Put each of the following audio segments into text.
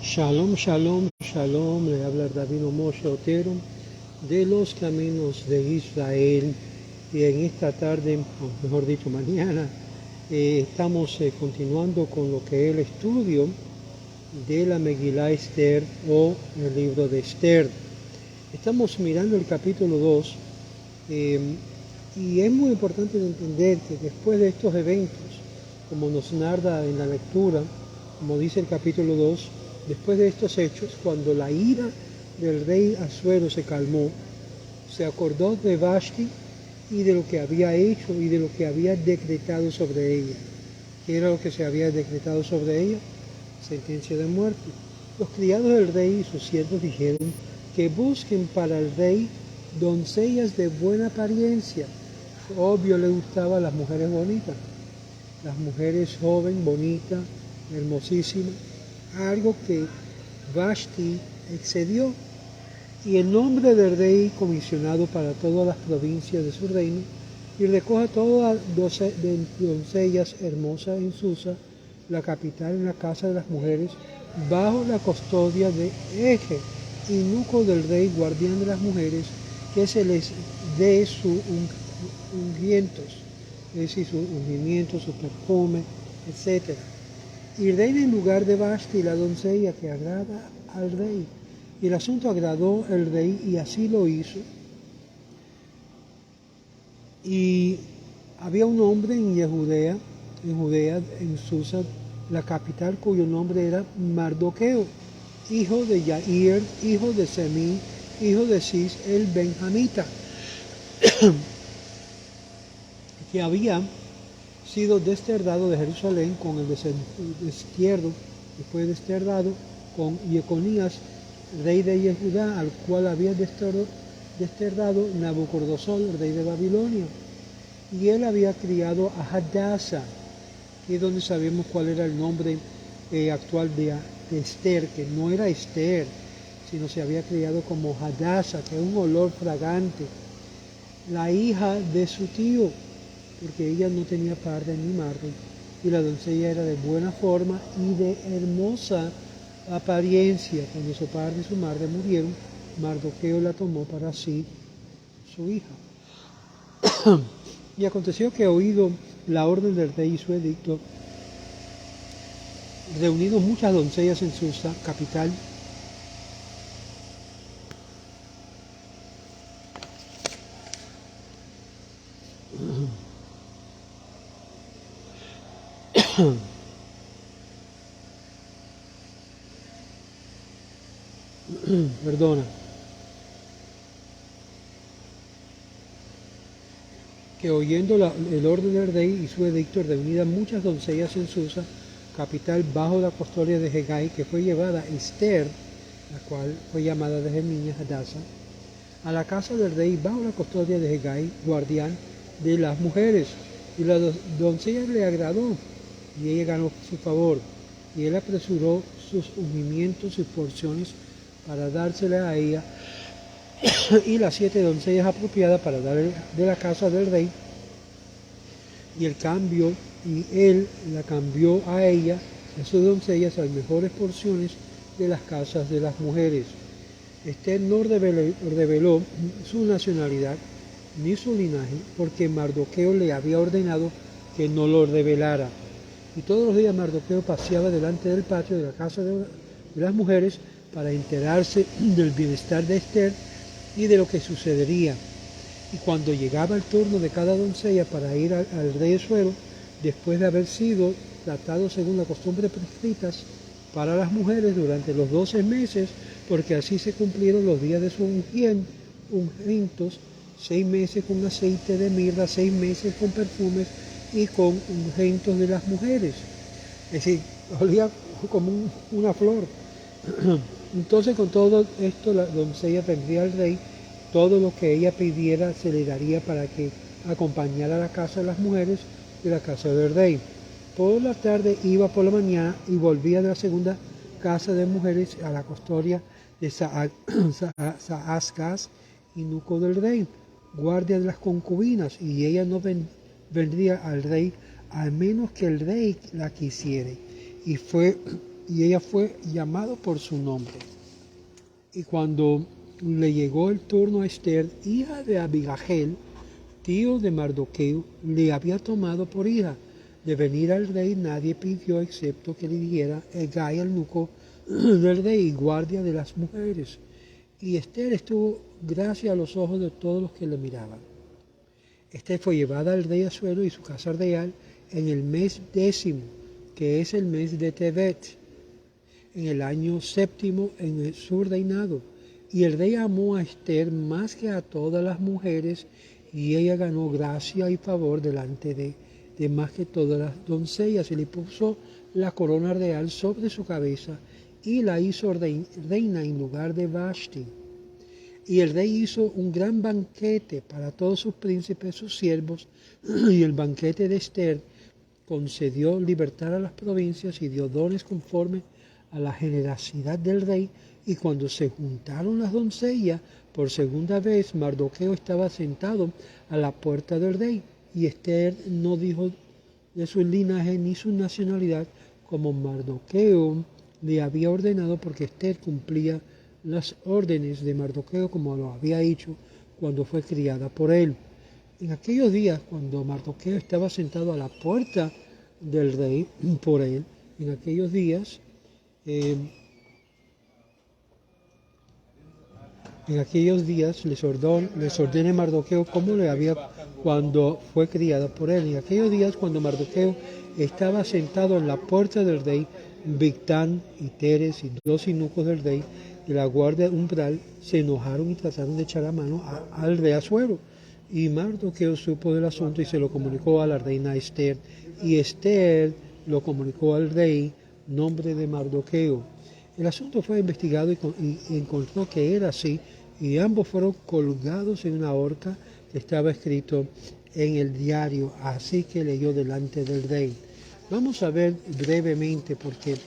Shalom, shalom, shalom, le habla Rabino Moshe Otero de los caminos de Israel. Y en esta tarde, o mejor dicho mañana, estamos continuando con lo que es el estudio de la Megilá Esther o el libro de Esther. Estamos mirando el capítulo 2 y es muy importante entender que después de estos eventos, como nos narra en la lectura, como dice el capítulo 2, después de estos hechos, cuando la ira del rey Asuero se calmó, se acordó de Vashti y de lo que había hecho y de lo que había decretado sobre ella. ¿Qué era lo que se había decretado sobre ella? Sentencia de muerte. Los criados del rey y sus siervos dijeron que busquen para el rey doncellas de buena apariencia. Obvio le gustaban las mujeres bonitas, las mujeres joven, bonita, hermosísima, algo que Vashti excedió. Y en nombre del rey comisionado para todas las provincias de su reino, y recoja todas doncellas hermosas en Susa, la capital, en la casa de las mujeres, bajo la custodia de Eje, eunuco del rey, guardián de las mujeres, que se les dé sus ungüentos, es decir, sus ungüentos, su perfume, etc. Y reina en lugar de Vashti, la doncella que agrada al rey. Y el asunto agradó al rey y así lo hizo. Y había un hombre en Judea, en Susa, la capital, cuyo nombre era Mardoqueo, hijo de Yair, hijo de Semí, hijo de Cis, el benjamita, que había sido desterrado de Jerusalén con el destierro, después desterrado con Jeconías, rey de Judá, al cual había desterrado Nabucodonosor, rey de Babilonia. Y él había criado a Hadassah, que es donde sabemos cuál era el nombre actual de Esther, que no era Esther, sino se había criado como Hadassah, que es un olor fragante, la hija de su tío, porque ella no tenía padre ni madre, y la doncella era de buena forma y de hermosa apariencia. Cuando su padre y su madre murieron, Mardoqueo la tomó para sí, su hija. Y aconteció que, oído la orden del rey y su edicto, reunidos muchas doncellas en Susa, capital, que oyendo el orden del rey y su edicto, reunidas muchas doncellas en Susa, capital, bajo la custodia de Hegai, que fue llevada Esther, la cual fue llamada desde niña Hadassah, a la casa del rey bajo la custodia de Hegai, guardián de las mujeres. Y la doncella le agradó, y ella ganó su favor, y él apresuró sus ungüentos y porciones para dársela a ella, y las 7 doncellas apropiadas para darle de la casa del rey, y él la cambió a ella, a sus doncellas, las mejores porciones de las casas de las mujeres. Esther no reveló su nacionalidad ni su linaje, porque Mardoqueo le había ordenado que no lo revelara. Y todos los días Mardoqueo paseaba delante del patio de la casa de las mujeres para enterarse del bienestar de Esther y de lo que sucedería. Y cuando llegaba el turno de cada doncella para ir al rey Asuero, después de haber sido tratado según las costumbres prescritas para las mujeres durante los 12 meses, porque así se cumplieron los días de sus ungüentos, 6 meses con aceite de mirra, 6 meses con perfumes y con ungüentos de las mujeres. Es decir, olía como una flor. Entonces, con todo esto, la doncella tendría al rey todo lo que ella pidiera, se le daría para que acompañara a la casa de las mujeres de la casa del rey. Por la tarde iba por la mañana y volvía de la segunda casa de mujeres a la custodia de Saasgaz, eunuco del rey, guardia de las concubinas, y ella no vendría al rey al menos que el rey la quisiere. Y fue y ella fue llamada por su nombre. Y cuando le llegó el turno a Esther, hija de Abigail, tío de Mardoqueo, le había tomado por hija. De venir al rey nadie pidió excepto que le diera Hegai, el eunuco del rey y guardia de las mujeres. Y Esther estuvo gracia a los ojos de todos los que le miraban. Esther fue llevada al rey Asuero y su casa real en el mes 10, que es el mes de Tebet, en el año 7 en su reinado. Y el rey amó a Esther más que a todas las mujeres, y ella ganó gracia y favor delante de más que todas las doncellas, y le puso la corona real sobre su cabeza, y la hizo reina en lugar de Vashti. Y el rey hizo un gran banquete para todos sus príncipes, sus siervos, y el banquete de Esther concedió libertad a las provincias y dio dones conforme a la generosidad del rey. Y cuando se juntaron las doncellas por segunda vez, Mardoqueo estaba sentado a la puerta del rey, y Esther no dijo de su linaje ni su nacionalidad, como Mardoqueo le había ordenado, porque Esther cumplía las órdenes de Mardoqueo como lo había hecho cuando fue criada por él. En aquellos días, cuando Mardoqueo estaba sentado a la puerta del rey por él, en aquellos días, les ordene Mardoqueo como le había cuando fue criada por él. En aquellos días, cuando Mardoqueo estaba sentado en la puerta del rey, Bigtán y Teres y 2 eunucos del rey de la guardia umbral se enojaron y trataron de echar a mano al rey Asuero. Y Mardoqueo supo del asunto y se lo comunicó a la reina Esther. Y Esther lo comunicó al rey, nombre de Mardoqueo. El asunto fue investigado y encontró que era así, y ambos fueron colgados en una horca que estaba escrito en el diario, así que leyó delante del rey. Vamos a ver brevemente, porque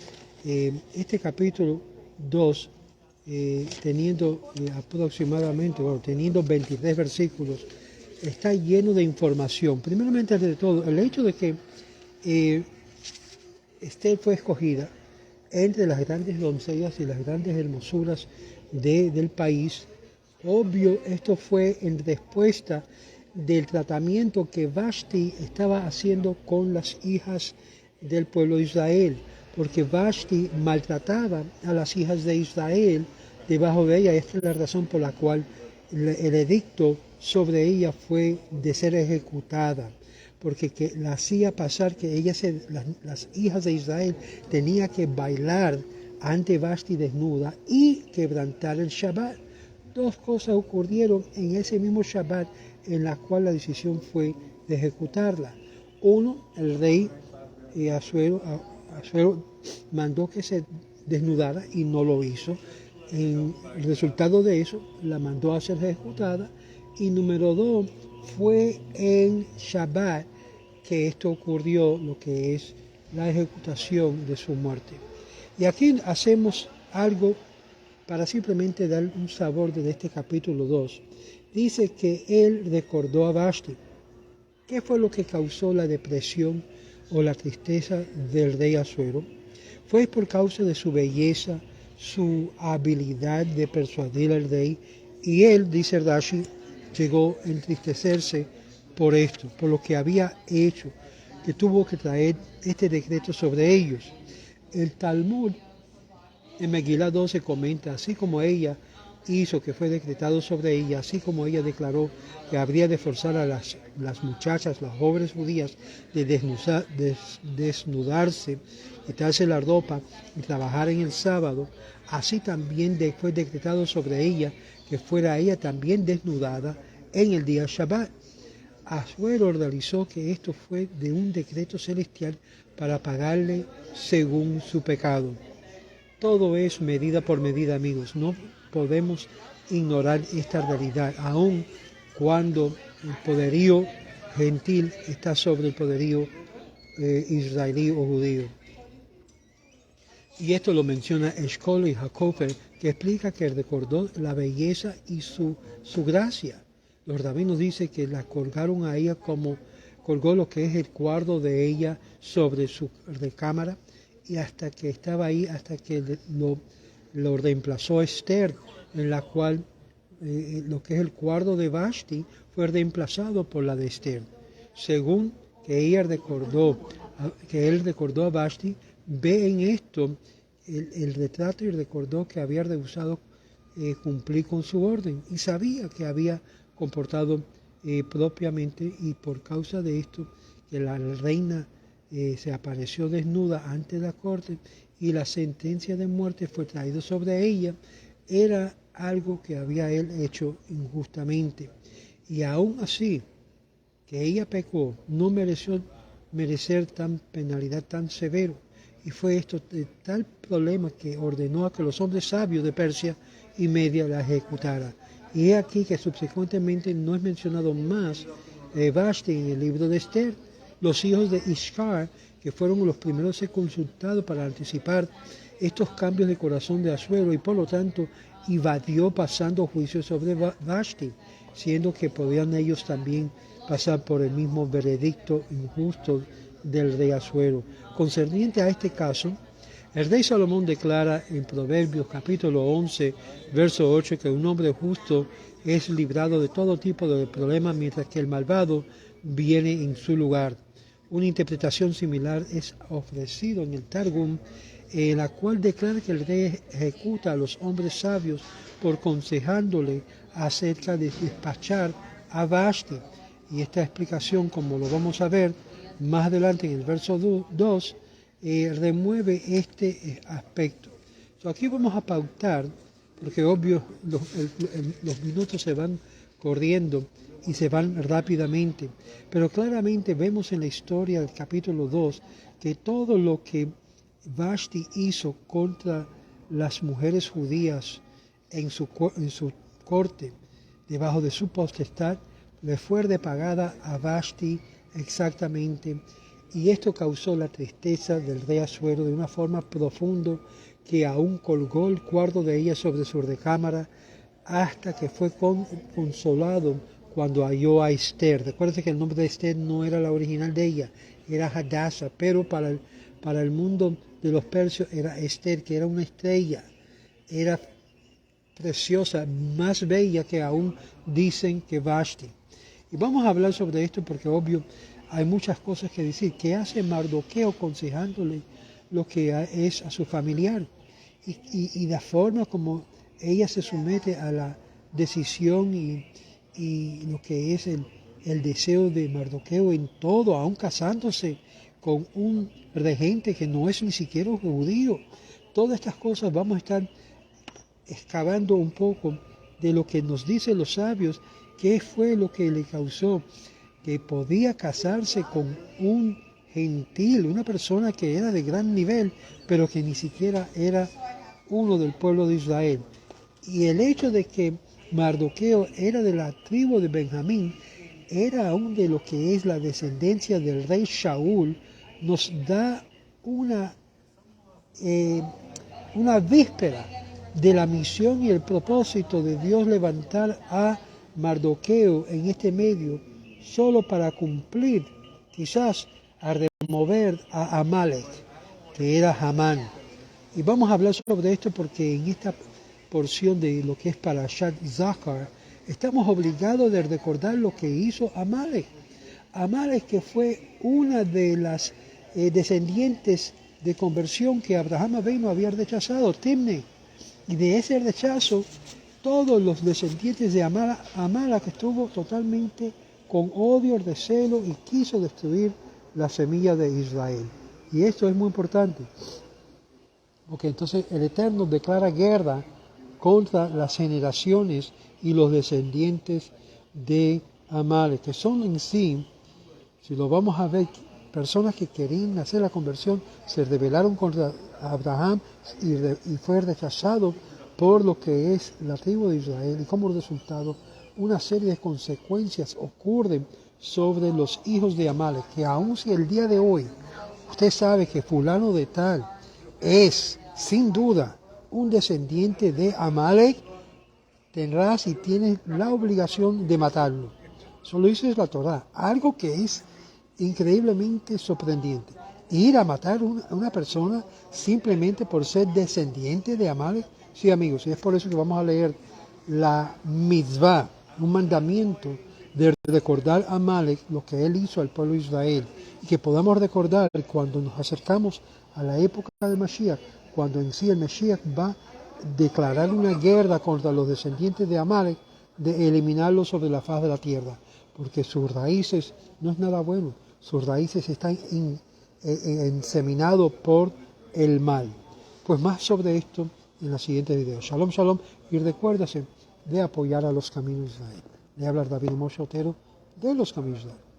este capítulo 2, teniendo teniendo 23 versículos, está lleno de información. Primeramente, ante todo, el hecho de que Esther fue escogida entre las grandes doncellas y las grandes hermosuras del país. Obvio, esto fue en respuesta del tratamiento que Vashti estaba haciendo con las hijas del pueblo de Israel, porque Vashti maltrataba a las hijas de Israel debajo de ella. Esta es la razón por la cual el edicto sobre ella fue de ser ejecutada, porque la hacía pasar que las hijas de Israel tenían que bailar ante Vashti desnuda y quebrantar el Shabbat. 2 cosas ocurrieron en ese mismo Shabbat en la cual la decisión fue de ejecutarla. Uno, el rey Asuero mandó que se desnudara y no lo hizo. El resultado de eso la mandó a ser ejecutada. Y número 2, fue en Shabbat que esto ocurrió, lo que es la ejecutación de su muerte. Y aquí hacemos algo para simplemente dar un sabor de este capítulo 2. Dice que él recordó a Vashti. ¿Qué fue lo que causó la depresión o la tristeza del rey Asuero? Fue por causa de su belleza, su habilidad de persuadir al rey, y él, dice Rashi, llegó a entristecerse por esto, por lo que había hecho, que tuvo que traer este decreto sobre ellos. El Talmud en Megilá 12 comenta, así como ella hizo que fue decretado sobre ella, así como ella declaró que habría de forzar a las muchachas, las jóvenes judías, de desnudarse, quitarse la ropa y trabajar en el sábado, así también fue decretado sobre ella que fuera ella también desnudada en el día Shabbat. Asuero realizó que esto fue de un decreto celestial para pagarle según su pecado. Todo es medida por medida, amigos. No podemos ignorar esta realidad, aun cuando el poderío gentil está sobre el poderío israelí o judío. Y esto lo menciona Eshkol y Hakofer, que explica que recordó la belleza y su gracia. Los rabinos dicen que la colgaron a ella como colgó lo que es el cuarto de ella sobre su recámara, y hasta que estaba ahí, hasta que lo reemplazó Esther, en la cual lo que es el cuarto de Vashti fue reemplazado por la de Esther. Según que él recordó a Vashti, ve en esto el retrato y recordó que había rehusado cumplir con su orden y sabía que había comportado propiamente, y por causa de esto que la reina se apareció desnuda ante la corte y la sentencia de muerte fue traída sobre ella, era algo que había él hecho injustamente. Y aún así, que ella pecó, no mereció merecer tan penalidad tan severo. Y fue esto de tal problema que ordenó a que los hombres sabios de Persia y Media la ejecutaran. Y he aquí que subsecuentemente no es mencionado más Vashti en el libro de Esther. Los hijos de Ishkar, que fueron los primeros a ser consultados para anticipar estos cambios de corazón de Asuero, y por lo tanto evadió pasando juicio sobre Vashti, siendo que podían ellos también pasar por el mismo veredicto injusto del rey Asuero. Concerniente a este caso, el rey Salomón declara en Proverbios capítulo 11, verso 8, que un hombre justo es librado de todo tipo de problemas, mientras que el malvado viene en su lugar. Una interpretación similar es ofrecida en el Targum, en la cual declara que el rey ejecuta a los hombres sabios por aconsejándole acerca de despachar a Vashti. Y esta explicación, como lo vamos a ver más adelante en el verso 2, remueve este aspecto. Aquí vamos a pautar, porque obvio los minutos se van corriendo y se van rápidamente, pero claramente vemos en la historia del capítulo 2 que todo lo que Vashti hizo contra las mujeres judías en su corte, debajo de su potestad, le fue repagada a Vashti exactamente, y esto causó la tristeza del rey Asuero de una forma profunda, que aún colgó el cuarto de ella sobre su recámara, hasta que fue consolado cuando halló a Esther. Recuerden que el nombre de Esther no era la original de ella, era Hadassah, pero para el mundo de los persios era Esther, que era una estrella, era preciosa, más bella que aún dicen que Vashti. Y vamos a hablar sobre esto porque obvio hay muchas cosas que decir. ¿Qué hace Mardoqueo aconsejándole lo que es a su familiar? Y la forma como ella se somete a la decisión y lo que es el deseo de Mardoqueo en todo, aún casándose con un regente que no es ni siquiera judío. Todas estas cosas vamos a estar excavando un poco de lo que nos dicen los sabios, qué fue lo que le causó que podía casarse con un gentil, una persona que era de gran nivel, pero que ni siquiera era uno del pueblo de Israel. Y el hecho de que Mardoqueo era de la tribu de Benjamín, era aún de lo que es la descendencia del rey Shaul, nos da una víspera de la misión y el propósito de Dios levantar a Mardoqueo en este medio, solo para cumplir, quizás, a remover a Amalek, que era Hamán. Y vamos a hablar sobre esto porque en esta porción de lo que es Parashat Zachar, estamos obligados de recordar lo que hizo Amalek. Amalek, que fue una de las descendientes de conversión que Abraham Avinu había rechazado, Timne. Y de ese rechazo, todos los descendientes de Amalek estuvo totalmente con odio, recelo, y quiso destruir la semilla de Israel. Y esto es muy importante, porque entonces el Eterno declara guerra contra las generaciones y los descendientes de Amalek, que son en sí, si lo vamos a ver, personas que querían hacer la conversión, se rebelaron contra Abraham y fue rechazado por lo que es la tribu de Israel, y como resultado una serie de consecuencias ocurren sobre los hijos de Amalek, que aun si el día de hoy usted sabe que fulano de tal es sin duda un descendiente de Amalek, tendrás y tienes la obligación de matarlo. Eso lo dice la Torá, algo que es increíblemente sorprendente. ir a matar a una persona simplemente por ser descendiente de Amalek? Sí, amigos, y es por eso que vamos a leer la mitzvah, un mandamiento de recordar a Amalek, lo que él hizo al pueblo de Israel, y que podamos recordar cuando nos acercamos a la época de Mashiach, cuando en sí el Mashiach va a declarar una guerra contra los descendientes de Amalek, de eliminarlos sobre la faz de la tierra, porque sus raíces no es nada bueno, sus raíces están enseminados por el mal. Pues más sobre esto en la siguiente video. Shalom, shalom, y recuérdase de apoyar a los caminos de Israel. Le habla David Moshe Otero de los caminos de Israel.